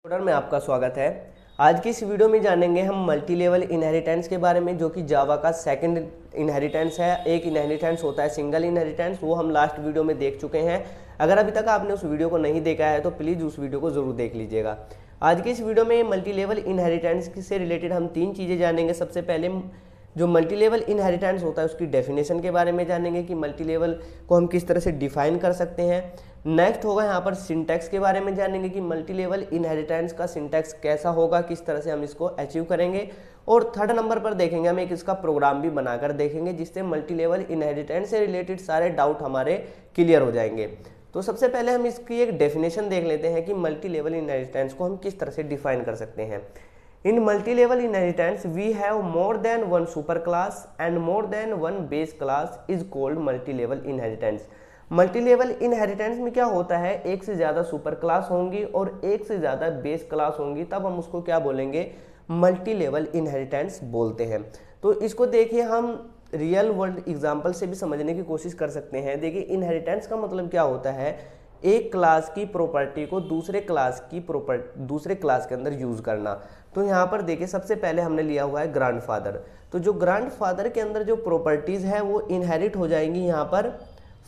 Tutorial में आपका स्वागत है। आज की इस वीडियो में जानेंगे हम मल्टी लेवल इनहेरिटेंस के बारे में, जो कि जावा का सेकंड इनहेरिटेंस है। एक इनहेरिटेंस होता है सिंगल इनहेरिटेंस, वो हम लास्ट वीडियो में देख चुके हैं। अगर अभी तक आपने उस वीडियो को नहीं देखा है तो प्लीज़ उस वीडियो को ज़रूर देख लीजिएगा। आज की इस वीडियो में मल्टी लेवल इनहेरिटेंस से रिलेटेड हम 3 चीज़ें जानेंगे। सबसे पहले जो मल्टी लेवल इनहेरिटेंस होता है उसकी डेफिनेशन के बारे में जानेंगे कि मल्टी लेवल को हम किस तरह से डिफाइन कर सकते हैं। नेक्स्ट होगा यहाँ पर सिंटैक्स के बारे में जानेंगे कि मल्टी लेवल इनहेरिटेंस का सिंटैक्स कैसा होगा, किस तरह से हम इसको अचीव करेंगे। और थर्ड नंबर पर देखेंगे हम एक इसका प्रोग्राम भी बनाकर देखेंगे, जिससे मल्टी लेवल इनहेरिटेंस से रिलेटेड सारे डाउट हमारे क्लियर हो जाएंगे। तो सबसे पहले हम इसकी एक डेफिनेशन देख लेते हैं कि मल्टी लेवल इनहेरिटेंस को हम किस तरह से डिफाइन कर सकते हैं। In multi-level inheritance, we have more than one superclass and more than one base class is called multi-level inheritance. Multi-level inheritance में क्या होता है, एक से ज़्यादा सुपर क्लास होंगी और एक से ज़्यादा बेस क्लास होंगी, तब हम उसको क्या बोलेंगे, मल्टी लेवल इनहेरिटेंस बोलते हैं। तो इसको देखिए हम रियल वर्ल्ड एग्जांपल से भी समझने की कोशिश कर सकते हैं। देखिए इनहेरिटेंस का मतलब क्या होता है, एक क्लास की प्रॉपर्टी को दूसरे क्लास के अंदर यूज़ करना। तो यहाँ पर देखिए सबसे पहले हमने लिया हुआ है ग्रैंडफादर। तो जो ग्रैंडफादर के अंदर जो प्रॉपर्टीज़ है वो इनहेरिट हो जाएंगी यहाँ पर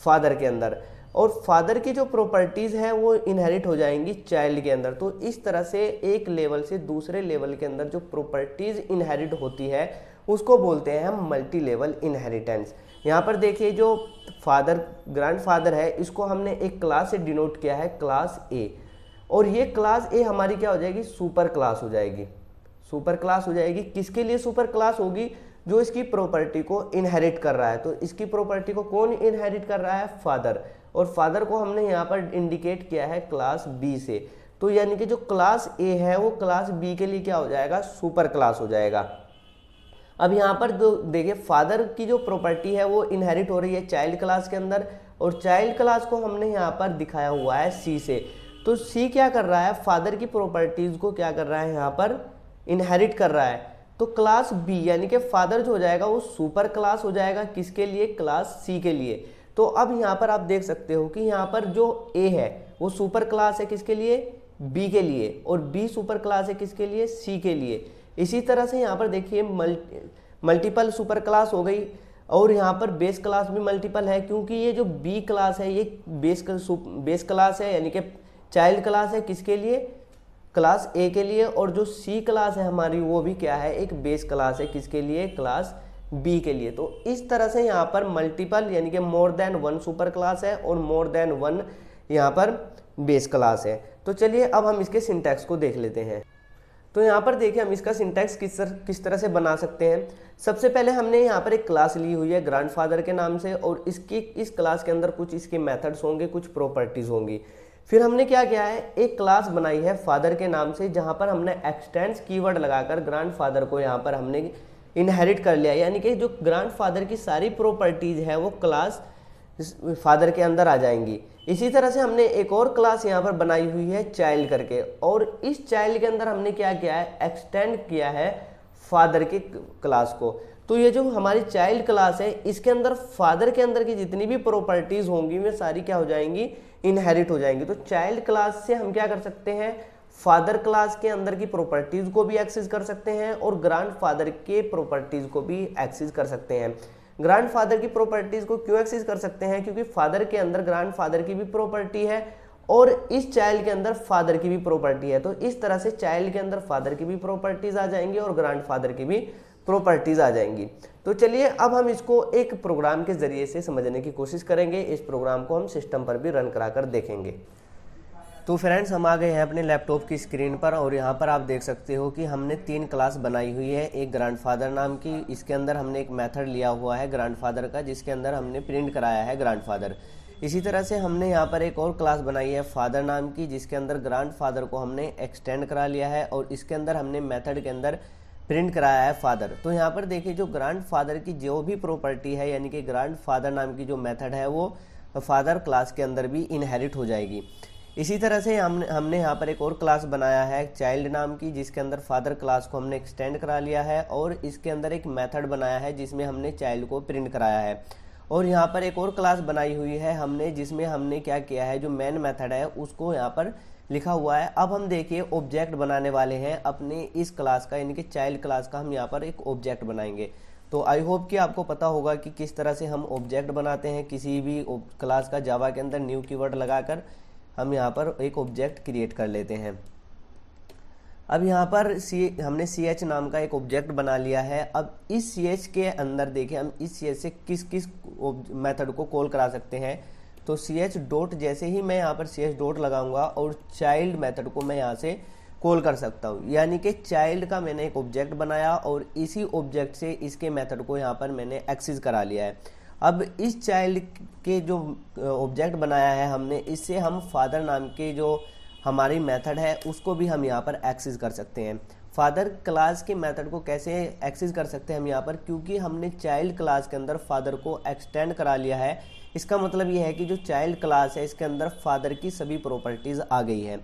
फादर के अंदर, और फादर की जो प्रॉपर्टीज़ है वो इनहेरिट हो जाएंगी चाइल्ड के अंदर। तो इस तरह से एक लेवल से दूसरे लेवल के अंदर जो प्रॉपर्टीज़ इनहेरिट होती है उसको बोलते हैं हम मल्टी लेवल इनहेरिटेंस। यहाँ पर देखिए जो ग्रैंडफादर है इसको हमने एक क्लास से डिनोट किया है, क्लास ए, और ये क्लास ए हमारी क्या हो जाएगी, सुपर क्लास हो जाएगी। सुपर क्लास हो जाएगी किसके लिए सुपर क्लास होगी, जो इसकी प्रॉपर्टी को इनहेरिट कर रहा है। तो इसकी प्रॉपर्टी को कौन इनहेरिट कर रहा है, फादर, और फादर को हमने यहाँ पर इंडिकेट किया है क्लास बी से। तो यानी कि जो क्लास ए है वो क्लास बी के लिए क्या हो जाएगा, सुपर क्लास हो जाएगा। अब यहाँ पर देखिए फादर की जो प्रॉपर्टी है वो इनहेरिट हो रही है चाइल्ड क्लास के अंदर, और चाइल्ड क्लास को हमने यहाँ पर दिखाया हुआ है सी से। तो सी क्या कर रहा है, फादर की प्रॉपर्टीज को क्या कर रहा है, यहाँ पर इनहेरिट कर रहा है। तो क्लास बी यानी कि फादर जो हो जाएगा वो सुपर क्लास हो जाएगा, किसके लिए, क्लास सी के लिए। तो अब यहाँ पर आप देख सकते हो कि यहाँ पर जो ए है वो सुपर क्लास है किसके लिए, बी के लिए, और बी सुपर क्लास है किसके लिए, सी के लिए। इसी तरह से यहाँ पर देखिए मल्टीपल सुपर क्लास हो गई, और यहाँ पर बेस क्लास भी मल्टीपल है, क्योंकि ये जो बी क्लास है ये बेस क्लास है, यानी कि चाइल्ड क्लास है किसके लिए, क्लास ए के लिए, और जो सी क्लास है हमारी वो भी क्या है, एक बेस क्लास है किसके लिए, क्लास बी के लिए। तो इस तरह से यहाँ पर मल्टीपल यानी कि more than one super class है और मोर देन वन यहाँ पर बेस क्लास है। तो चलिए अब हम इसके सिंटैक्स को देख लेते हैं। तो यहाँ पर देखिए हम इसका सिंटैक्स किस तरह से बना सकते हैं। सबसे पहले हमने यहाँ पर एक क्लास ली हुई है ग्रैंडफादर के नाम से, और इस क्लास के अंदर कुछ इसके मेथड्स होंगे, कुछ प्रॉपर्टीज़ होंगी। फिर हमने क्या किया है, एक क्लास बनाई है फादर के नाम से, जहाँ पर हमने एक्सटेंड्स कीवर्ड लगाकर ग्रैंडफादर को यहाँ पर हमने इनहेरिट कर लिया, यानी कि जो ग्रैंडफादर की सारी प्रॉपर्टीज़ है वो क्लास फादर के अंदर आ जाएंगी। इसी तरह से हमने एक और क्लास यहाँ पर बनाई हुई है चाइल्ड करके, और इस चाइल्ड के अंदर हमने क्या किया है, एक्सटेंड किया है फादर की क्लास को। तो ये जो हमारी चाइल्ड क्लास है इसके अंदर फादर के अंदर की जितनी भी प्रॉपर्टीज होंगी वे सारी क्या हो जाएंगी, इनहेरिट हो जाएंगी। तो चाइल्ड क्लास से हम क्या कर सकते हैं, फादर क्लास के अंदर की प्रॉपर्टीज को भी एक्सेस कर सकते हैं और ग्रैंडफादर के प्रॉपर्टीज को भी एक्सेस कर सकते हैं। ग्रैंडफादर की प्रॉपर्टीज को क्यों एक्सेस कर सकते हैं, क्योंकि फादर के अंदर ग्रैंडफादर की भी प्रॉपर्टी है और इस चाइल्ड के अंदर फादर की भी प्रॉपर्टी है। तो इस तरह से चाइल्ड के अंदर फादर की भी प्रॉपर्टीज आ जाएंगी और ग्रैंडफादर की भी प्रॉपर्टीज आ जाएंगी। तो चलिए अब हम इसको एक प्रोग्राम के जरिए से समझने की कोशिश करेंगे। इस प्रोग्राम को हम सिस्टम पर भी रन कराकर देखेंगे। तो फ्रेंड्स हम आ गए हैं अपने लैपटॉप की स्क्रीन पर, और यहाँ पर आप देख सकते हो कि हमने 3 क्लास बनाई हुई है। एक ग्रैंडफादर नाम की, इसके अंदर हमने एक मेथड लिया हुआ है ग्रैंडफादर का, जिसके अंदर हमने प्रिंट कराया है ग्रैंडफादर। इसी तरह से हमने यहाँ पर एक और क्लास बनाई है फादर नाम की, जिसके अंदर ग्रैंडफादर को हमने एक्सटेंड करा लिया है और इसके अंदर हमने मेथड के अंदर प्रिंट कराया है फादर। तो यहाँ पर देखिए जो ग्रैंडफादर की जो भी प्रॉपर्टी है, यानी कि ग्रैंडफादर नाम की जो मेथड है वो फादर क्लास के अंदर भी इनहेरिट हो जाएगी। इसी तरह से हमने यहाँ पर एक और क्लास बनाया है चाइल्ड नाम की, जिसके अंदर फादर क्लास को हमने एक्सटेंड करा लिया है और इसके अंदर एक मेथड बनाया है जिसमें हमने चाइल्ड को प्रिंट कराया है। और यहाँ पर एक और क्लास बनाई हुई है हमने, जिसमें हमने क्या किया है, जो मेन मेथड है उसको यहाँ पर लिखा हुआ है। अब हम देखिए ऑब्जेक्ट बनाने वाले हैं अपने इस क्लास का, यानी कि चाइल्ड क्लास का हम यहाँ पर एक ऑब्जेक्ट बनाएंगे। तो आई होप कि आपको पता होगा कि किस तरह से हम ऑब्जेक्ट बनाते हैं किसी भी क्लास का। जावा के अंदर न्यू कीवर्ड लगाकर हम यहाँ पर एक ऑब्जेक्ट क्रिएट कर लेते हैं। अब यहाँ पर हमने ch नाम का एक ऑब्जेक्ट बना लिया है। अब इस ch के अंदर देखिए हम इस ch से किस किस मेथड को कॉल करा सकते हैं। तो ch डॉट, जैसे ही मैं यहाँ पर ch डॉट लगाऊंगा और चाइल्ड मेथड को मैं यहाँ से कॉल कर सकता हूँ, यानी कि चाइल्ड का मैंने एक ऑब्जेक्ट बनाया और इसी ऑब्जेक्ट से इसके मेथड को यहाँ पर मैंने एक्सेस करा लिया है। अब इस चाइल्ड के जो ऑब्जेक्ट बनाया है हमने, इससे हम फादर नाम के जो हमारी मेथड है उसको भी हम यहाँ पर एक्सेस कर सकते हैं। फादर क्लास के मेथड को कैसे एक्सेस कर सकते हैं हम यहाँ पर, क्योंकि हमने चाइल्ड क्लास के अंदर फादर को एक्सटेंड करा लिया है। इसका मतलब ये है कि जो चाइल्ड क्लास है इसके अंदर फादर की सभी प्रॉपर्टीज आ गई है।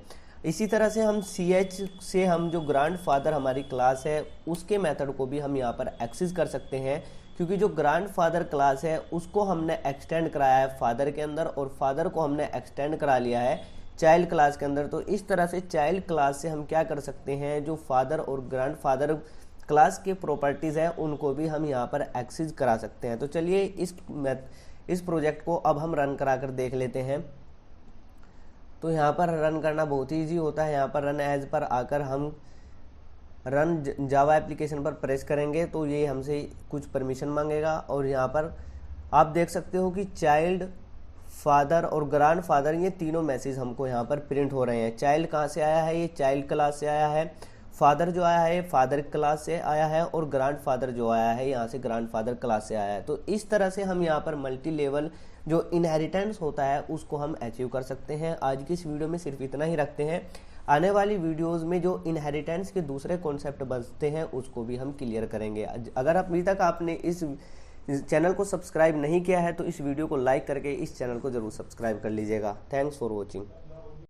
इसी तरह से हम ch से हम जो ग्रैंड फादर हमारी क्लास है उसके मेथड को भी हम यहाँ पर एक्सेस कर सकते हैं, क्योंकि जो ग्रैंड फादर क्लास है उसको हमने एक्सटेंड कराया है फादर के अंदर और फादर को हमने एक्सटेंड करा लिया है चाइल्ड क्लास के अंदर। तो इस तरह से चाइल्ड क्लास से हम क्या कर सकते हैं, जो फादर और ग्रैंड फादर क्लास के प्रॉपर्टीज़ हैं उनको भी हम यहाँ पर एक्सेस करा सकते हैं। तो चलिए इस प्रोजेक्ट को अब हम रन करा कर देख लेते हैं। तो यहाँ पर रन करना बहुत ही ईजी होता है। यहाँ पर रन एज पर आकर हम रन जावा एप्लीकेशन पर प्रेस करेंगे तो ये हमसे कुछ परमिशन मांगेगा और यहाँ पर आप देख सकते हो कि चाइल्ड, फादर और ग्रैंड फादर ये तीनों मैसेज हमको यहाँ पर प्रिंट हो रहे हैं। चाइल्ड कहाँ से आया है, ये चाइल्ड क्लास से आया है। फादर जो आया है फादर क्लास से आया है और ग्रैंड फादर जो आया है यहाँ से ग्रैंड फादर क्लास से आया है। तो इस तरह से हम यहाँ पर मल्टी लेवल जो इनहेरिटेंस होता है उसको हम अचीव कर सकते हैं। आज की इस वीडियो में सिर्फ इतना ही रखते हैं। आने वाली वीडियोस में जो इनहेरिटेंस के दूसरे कॉन्सेप्ट बचते हैं उसको भी हम क्लियर करेंगे। अगर अभी तक आपने इस चैनल को सब्सक्राइब नहीं किया है तो इस वीडियो को लाइक करके इस चैनल को जरूर सब्सक्राइब कर लीजिएगा। Thanks for watching.